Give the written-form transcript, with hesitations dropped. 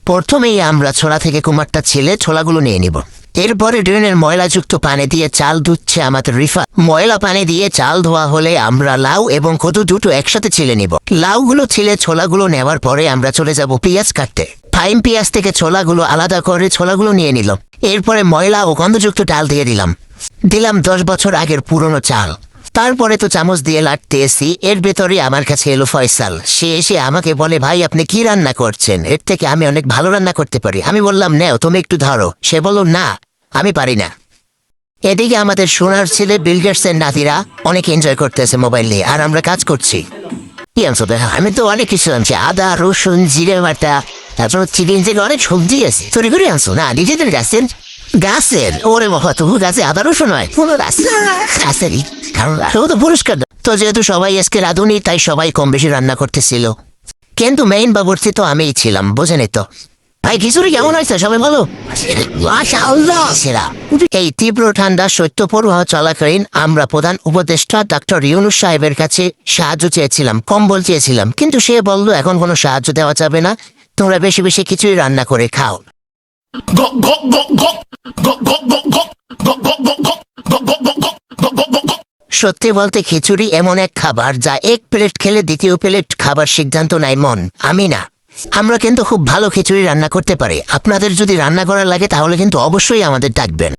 প্রথমেই আমরা ছোলা থেকে কুমারটা ছেলে ছোলাগুলো নিয়ে নিব। এরপরে ড্রেনের ময়লাযুক্ত পানি দিয়ে চাল ধুচ্ছে আমাদের রিফা। ময়লা পানি দিয়ে চাল ধোয়া হলে আমরা লাউ এবং কদু দুটো একসাথে ছিলে নিব। লাউগুলো ছিলে ছোলাগুলো নেওয়ার পরে আমরা চলে যাব পেঁয়াজ কাটতে। ফাইন পেঁয়াজ থেকে ছোলাগুলো আলাদা করে ছোলাগুলো নিয়ে নিলাম। এরপরে ময়লা ও গন্ধযুক্ত ডাল দিয়ে দিলাম 10 বছর আগের পুরনো চাল। তারপরে তো চামচ দিয়ে লাটতে এসি, এর ভেতরে আমার কাছে এলো ফয়সাল। সে এসে আমাকে বলে, ভাই আপনি কি রান্না করছেন? এর থেকে আমি অনেক ভালো রান্না করতে পারি। আমি বললাম, নেও তুমি একটু ধরো। সে বলল, না আমি পারি না। এদিকে আমাদের সোনার ছেলে বিল গেটসের নাতিরা অনেক এনজয় করতেছে মোবাইল নিয়ে, আর আমরা কাজ করছি। কি আনছো? আমি তো অনেক কিছু আনছি, আদা রসুন জিরে বাটা, তারপর চিকেন থেকে অনেক সবজি আছে। তৈরি করে আনছো? না নিজেদের গাছের। গাছের? ওরে বাবা, তবু গাছে আদা রসুন হয়? পুরো গাছেরই, কারণ তো পুরস্কার। তো যেহেতু সবাই আজকে রাঁধুনি, তাই সবাই কম বেশি রান্না করতেছিল, কিন্তু মেইন বাবুর্চি তো আমিই ছিলাম, বোঝেনি তো। ভাই খিচুড়ি কেমন হয়েছে সবাই বলো? এই তীব্র ঠান্ডা সত্য প্রবাহ চলাকালীন আমরা প্রধান উপদেষ্টা ডক্টর ইউনূস সাহেবের কাছে সাহায্য চেয়েছিলাম, কম্বল চেয়েছিলাম, কিন্তু সে বলল এখন কোনো সাহায্য দেওয়া যাবে না, তোমরা বেশি বেশি খিচুড়ি রান্না করে খাও। সত্যি বলতে খিচুড়ি এমন এক খাবার যা এক প্লেট খেলে দ্বিতীয় প্লেট খাবার সিদ্ধান্ত নেয় মন, আমি না। আমরা কিন্তু খুব ভালো খিচুড়ি রান্না করতে পারি। আপনাদের যদি রান্না করা লাগে তাহলে কিন্তু অবশ্যই আমাদের ডাকবেন।